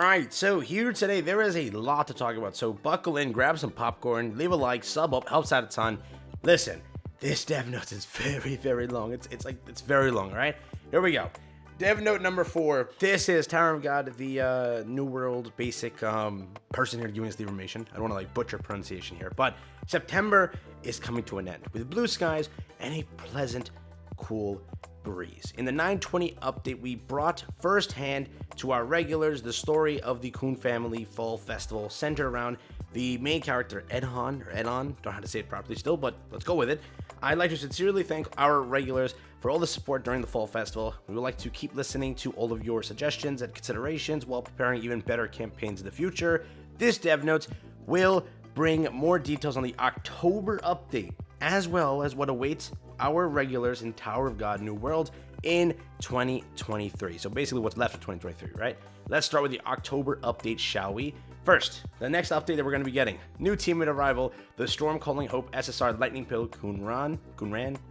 Alright, so here today, there is a lot to talk about, so buckle in, grab some popcorn, leave a like, sub up, helps out a ton. Listen, this dev note is very long. It's very long, alright? Here we go. Dev note number 4. This is Tower of God, the New World basic person here giving us the information. I don't want to like butcher pronunciation here, but September is coming to an end with blue skies and a pleasant, cool breeze. In the 920 update, we brought firsthand to our regulars the story of the Kun family fall festival centered around the main character Edon, don't know how to say it properly still, but let's go with it. I'd like to sincerely thank our regulars for all the support during the fall festival. We would like to keep listening to all of your suggestions and considerations while preparing even better campaigns in the future. This dev note will bring more details on the October update, as well as what awaits our regulars in Tower of God New World in 2023. So basically what's left of 2023, right? Let's start with the October update, shall we? First, the next update that we're going to be getting, new teammate arrival, the Storm Calling Hope SSR Lightning Pill Kunran,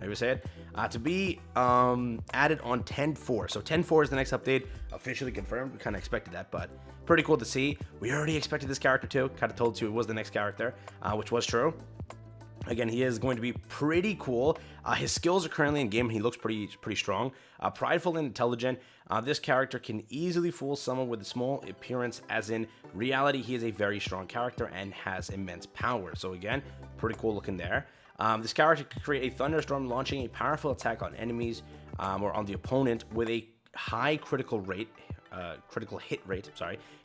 how you say it, to be added on 10-4. So 10-4 is the next update, officially confirmed. We kind of expected that, but pretty cool to see. We already expected this character too, kind of told you it was the next character, which was true. Again, he is going to be pretty cool. His skills are currently in game. He looks pretty strong. Prideful and intelligent. This character can easily fool someone with a small appearance, as in reality, he is a very strong character and has immense power. So again, pretty cool looking there. This character can create a thunderstorm, launching a powerful attack on enemies or on the opponent with a high critical hit rate.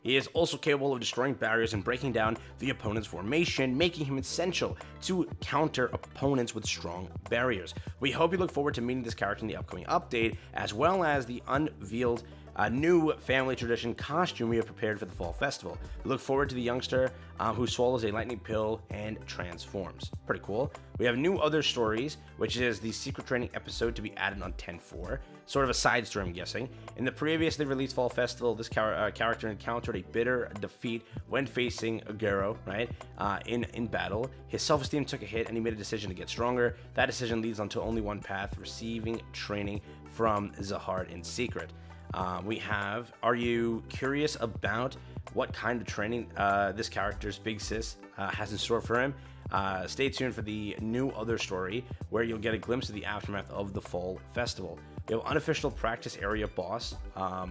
He is also capable of destroying barriers and breaking down the opponent's formation, making him essential to counter opponents with strong barriers. We hope you look forward to meeting this character in the upcoming update, as well as the unveiled new family tradition costume we have prepared for the fall festival. We look forward to the youngster who swallows a lightning pill and transforms. Pretty cool. We have new other stories, which is the secret training episode to be added on 10-4. Sort of a side story, I'm guessing. In the previously released fall festival, this character encountered a bitter defeat when facing Agero, right? In battle. His self-esteem took a hit and he made a decision to get stronger. That decision leads on to only one path: receiving training from Zahard in secret. Are you curious about what kind of training this character's big sis has in store for him? Stay tuned for the new other story, where you'll get a glimpse of the aftermath of the fall festival. We have unofficial practice area boss. I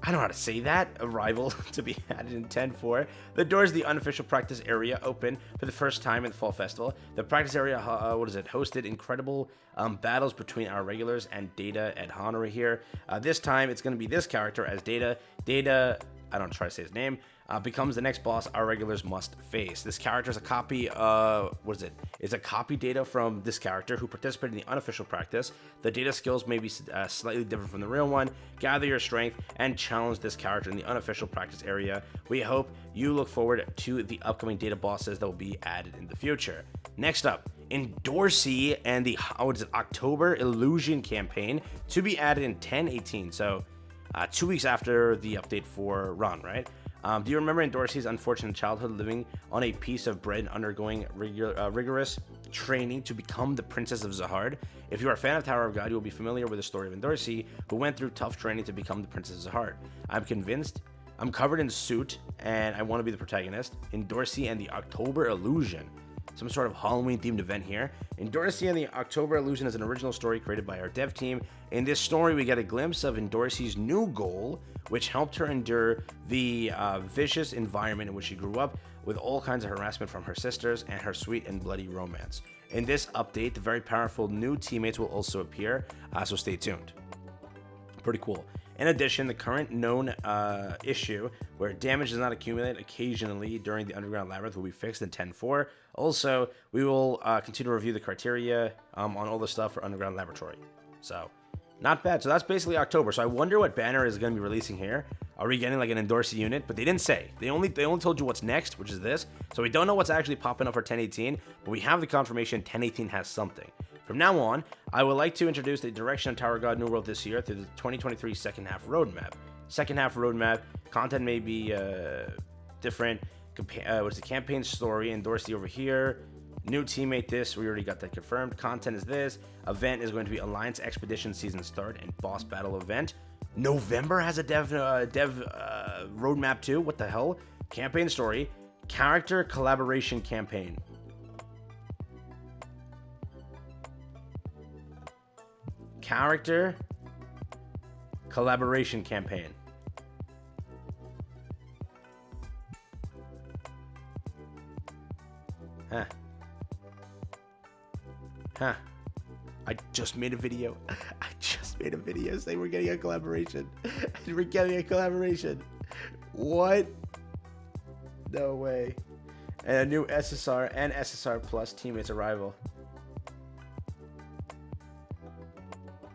don't know how to say that. Arrival to be added in 10-4. The doors of the unofficial practice area open for the first time in the fall festival. The practice area, hosted incredible battles between our regulars and Data and Honor here. This time it's going to be this character as Data, I don't try to say his name, becomes the next boss our regulars must face. This character is a copy, It's a copy Data from this character who participated in the unofficial practice. The Data skills may be slightly different from the real one. Gather your strength and challenge this character in the unofficial practice area. We hope you look forward to the upcoming Data bosses that will be added in the future. Next up, in Dorsey and the October Illusion campaign to be added in 10-18. So 2 weeks after the update for Ron, right? Do you remember in Dorsey's unfortunate childhood, living on a piece of bread and undergoing rigorous training to become the Princess of Zahard? If you are a fan of Tower of God, you will be familiar with the story of Dorsey, who went through tough training to become the Princess of Zahard. I'm covered in suit, and I want to be the protagonist in Dorsey and the October Illusion. Some sort of Halloween-themed event here. Dorsey and the October Illusion is an original story created by our dev team. In this story, we get a glimpse of Dorsey's new goal, which helped her endure the vicious environment in which she grew up, with all kinds of harassment from her sisters and her sweet and bloody romance. In this update, the very powerful new teammates will also appear, so stay tuned. Pretty cool. In addition, the current known issue where damage does not accumulate occasionally during the underground labyrinth will be fixed in 10-4. Also, we will continue to review the criteria on all the stuff for underground laboratory. So, not bad. So that's basically October. So I wonder what banner is going to be releasing here. Are we getting like an Dorsey unit? But they didn't say. They only told you what's next, which is this. So we don't know what's actually popping up for 10-18, but we have the confirmation 10-18 has something. From now on, I would like to introduce the direction of Tower of God New World this year through the 2023 second half roadmap. Second half roadmap, content may be different. Campaign story and Dorsey over here. New teammate this, we already got that confirmed. Content is this. Event is going to be Alliance Expedition Season Start and Boss Battle Event. November has a dev roadmap 2. What the hell? Campaign story. Character collaboration campaign. Character collaboration campaign. Huh. Huh. I just made a video. I just made a video saying we're getting a collaboration. We're getting a collaboration. What? No way. And a new SSR and SSR Plus teammates arrival.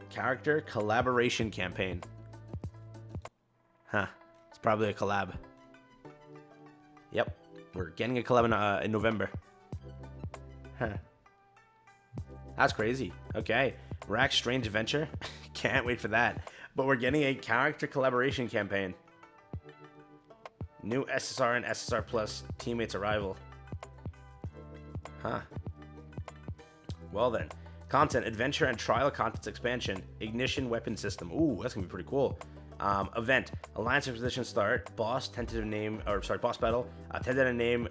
Character collaboration campaign. Huh. It's probably a collab. Yep. We're getting a collab in November. Huh. That's crazy. Okay. Rack's Strange Adventure. Can't wait for that. But we're getting a character collaboration campaign. New SSR and SSR Plus teammates arrival. Huh. Well then. Content, adventure and trial contents expansion. Ignition weapon system. Ooh, that's gonna be pretty cool. Event, alliance exposition start. Boss, tentative name, boss battle. Tentative name,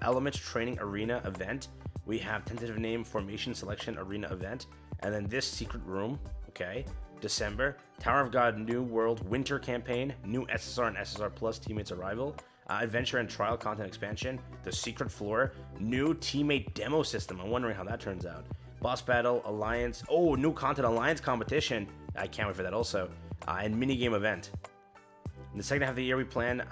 elements training arena event. We have tentative name formation selection arena event. And then this secret room, okay. December, Tower of God New World winter campaign. New SSR and SSR Plus teammates arrival. Adventure and trial content expansion. The secret floor. New teammate demo system. I'm wondering how that turns out. Boss battle, alliance. Oh, new content alliance competition. I can't wait for that also. And minigame event. In the second half of the year, we plan,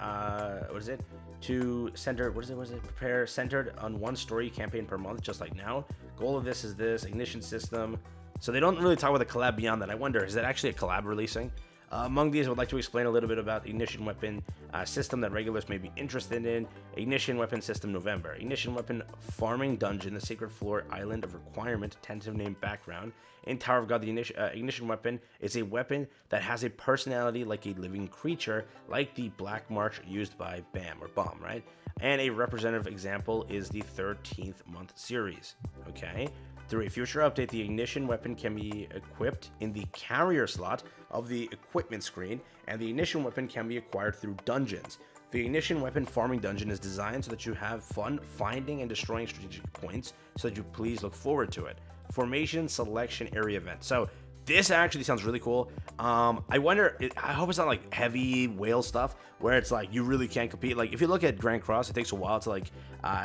to center, prepare centered on one story campaign per month, just like now. Goal of this is this, ignition system. So they don't really talk about the collab beyond that. I wonder, is that actually a collab releasing? Among these, I would like to explain a little bit about ignition weapon system that regulars may be interested in. Ignition weapon system November. Ignition weapon farming dungeon, the secret floor island of requirement, tentative name background. In Tower of God, the ignition weapon is a weapon that has a personality like a living creature, like the Black March used by BAM or Bomb, right? And a representative example is the 13th month series, okay? Through a future update, the ignition weapon can be equipped in the carrier slot of the equipment screen, and the ignition weapon can be acquired through dungeons. The ignition weapon farming dungeon is designed so that you have fun finding and destroying strategic points, so that you please look forward to it. Formation selection area event. So this actually sounds really cool. I wonder, I hope it's not like heavy whale stuff where it's like you really can't compete. Like if you look at Grand Cross, it takes a while to like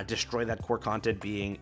destroy that core content, being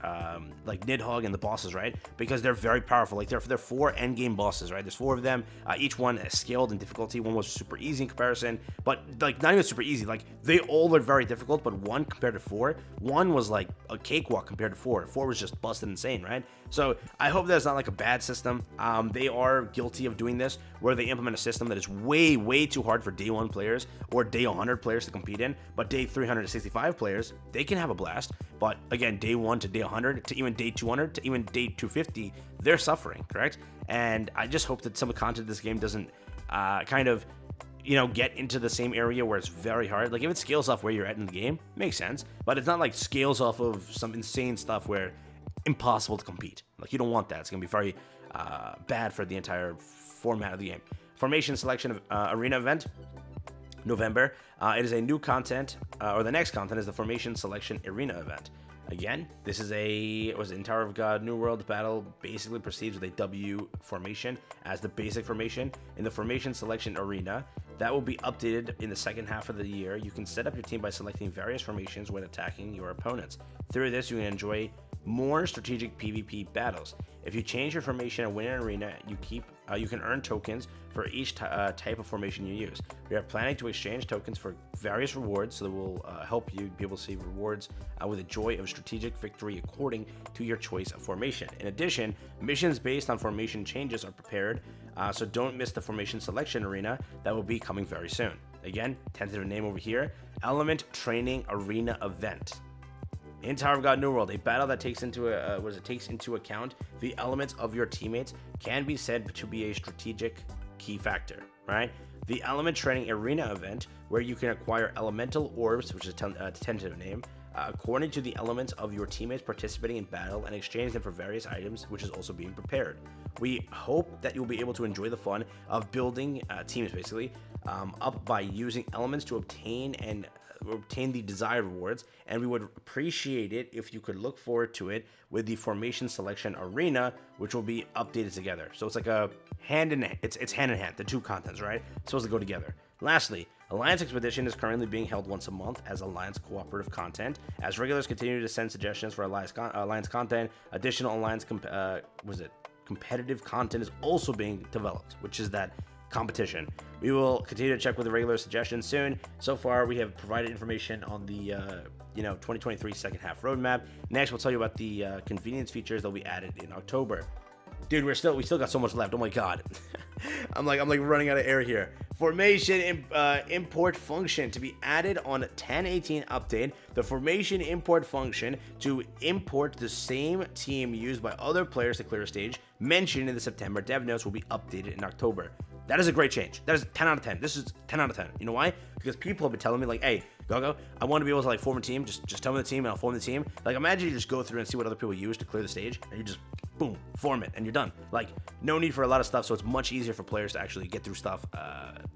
like Nidhogg and the bosses, right? Because they're very powerful. Like they're 4 endgame bosses, right? There's 4 of them. Each one is scaled in difficulty. One was super easy in comparison, but like not even super easy. Like they all are very difficult, but one compared to 4, one was like a cakewalk compared to 4. 4 was just busted insane, right? So I hope that's not like a bad system. They are guilty of doing this, where they implement a system that is way too hard for day 1 players or day 100 players to compete in, but day 365 players, they can have a blast. But again, day 1 to day 100 to even day 200 to even day 250, they're suffering, correct? And I just hope that some of the content of this game doesn't kind of, you know, get into the same area where it's very hard. Like if it scales off where you're at in the game, makes sense, but it's not like scales off of some insane stuff where impossible to compete. Like you don't want that. It's gonna be very bad for the entire format of the game. Formation selection of arena event November. It is a new content, or the next content is the formation selection arena event. Again, this is in Tower of God New World battle basically proceeds with a W formation as the basic formation. In the formation selection arena, that will be updated in the second half of the year. You can set up your team by selecting various formations when attacking your opponents. Through this, you can enjoy more strategic PvP battles. If you change your formation and win an arena, you can earn tokens for each type of formation you use. We are planning to exchange tokens for various rewards, so that will help you be able to see rewards with the joy of strategic victory according to your choice of formation. In addition, missions based on formation changes are prepared, so don't miss the formation selection arena that will be coming very soon. Again, tentative name over here, Element Training Arena Event. In Tower of God New World, a battle that takes into account the elements of your teammates can be said to be a strategic key factor, right? The Element Training Arena event, where you can acquire elemental orbs, which is a tentative name, according to the elements of your teammates participating in battle and exchange them for various items, which is also being prepared. We hope that you'll be able to enjoy the fun of building teams, basically, up by using elements to obtain the desired rewards, and we would appreciate it if you could look forward to it with the formation selection arena, which will be updated together. So it's like a hand in hand, it's hand in hand, the two contents, right? It's supposed to go together. Lastly, Alliance Expedition is currently being held once a month as Alliance cooperative content. As regulars continue to send suggestions for Alliance content, additional Alliance competitive content is also being developed, which is that competition. We will continue to check with the regular suggestions soon. So far, we have provided information on the 2023 second half roadmap. Next, we'll tell you about the convenience features that we added in October. Dude, we still got so much left. Oh my god. I'm like running out of air here. Formation import function to be added on 10.18 update. The formation import function to import the same team used by other players to clear a stage mentioned in the September dev notes will be updated in October. That is a great change. That is 10 out of 10. This is 10 out of 10. You know why? Because people have been telling me like, hey, Gogo, I want to be able to like form a team. Just tell me the team and I'll form the team. Like imagine you just go through and see what other people use to clear the stage and you just boom, form it and you're done. Like no need for a lot of stuff. So it's much easier for players to actually get through stuff,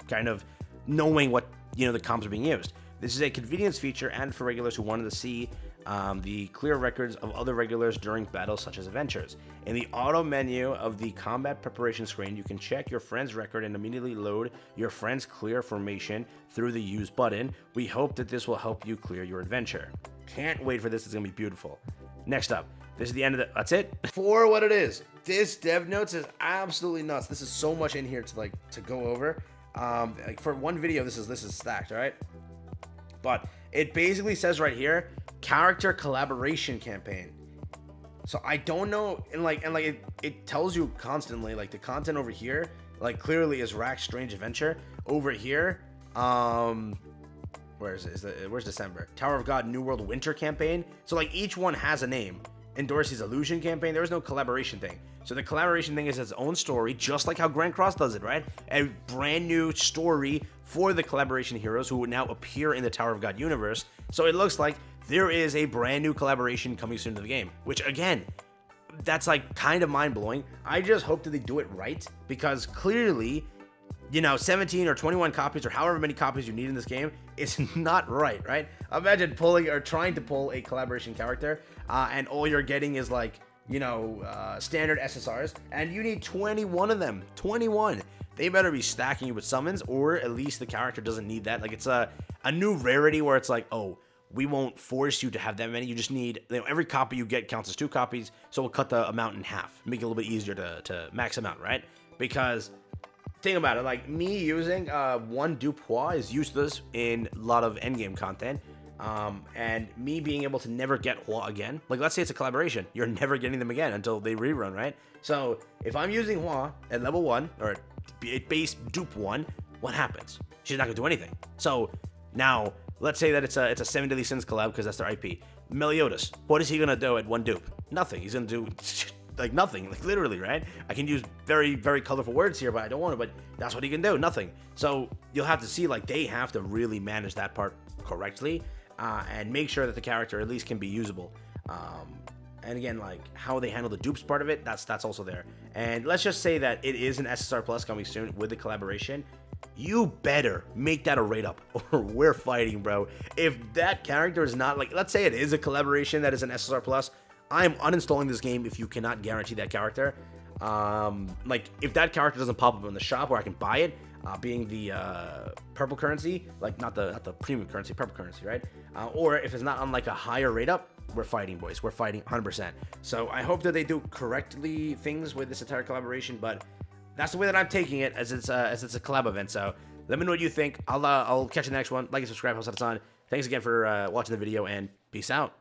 kind of knowing what, the comps are being used. This is a convenience feature and for regulars who wanted to see the clear records of other regulars during battles such as adventures. In the auto menu of the combat preparation screen, you can check your friend's record and immediately load your friend's clear formation through the use button. We hope that this will help you clear your adventure. Can't wait for this. It's going to be beautiful. Next up, this is the end of that's it. For what it is, this dev notes is absolutely nuts. This is so much in here to go over. Like for one video, this is stacked, all right? But it basically says right here, character collaboration campaign. So I don't know, and it tells you constantly, like the content over here, like clearly is Rack's Strange Adventure. Over here, where is it? Where's December? Tower of God New World Winter campaign. So like each one has a name. In Dorsey's Illusion campaign, there was no collaboration thing. So the collaboration thing is its own story, just like how Grand Cross does it, right? A brand new story for the collaboration heroes who would now appear in the Tower of God universe. So it looks like there is a brand new collaboration coming soon to the game, which again, that's like kind of mind-blowing. I just hope that they do it right, because clearly, 17 or 21 copies or however many copies you need in this game is not right? Imagine pulling or trying to pull a collaboration character and all you're getting is like, standard SSRs, and you need 21 of them. 21. They better be stacking you with summons, or at least the character doesn't need that. Like it's a new rarity where it's like, oh, we won't force you to have that many. You just need, every copy you get counts as 2 copies, so we'll cut the amount in half, make it a little bit easier to max them out, right? Because think about it, like me using one dupe Hua is useless in a lot of endgame content. And me being able to never get Hua again, like let's say it's a collaboration, you're never getting them again until they rerun, right? So if I'm using Hua at level 1 or at base dupe 1, what happens? She's not gonna do anything. So now let's say that it's a 7 Deadly Sins collab because that's their IP. Meliodas, what is he gonna do at 1 dupe? Nothing. He's gonna do like nothing, like literally, right? I can use very, very colorful words here, but I don't want to, but that's what he can do, nothing. So you'll have to see, like they have to really manage that part correctly. And make sure that the character at least can be usable. And again, like how they handle the dupes part of it, that's also there. And let's just say that it is an SSR Plus coming soon with the collaboration. You better make that a rate up or we're fighting, bro. If that character is not, like, let's say it is a collaboration that is an SSR Plus, I'm uninstalling this game if you cannot guarantee that character. Like if that character doesn't pop up in the shop where I can buy it, being the purple currency, like not the premium currency, purple currency, right? Or if it's not on like a higher rate up, we're fighting, boys. We're fighting 100%. So I hope that they do correctly things with this entire collaboration, but that's the way that I'm taking it, as it's a collab event. So let me know what you think. I'll catch you in the next one. Like and subscribe, helps out a ton. Thanks again for watching the video, and peace out.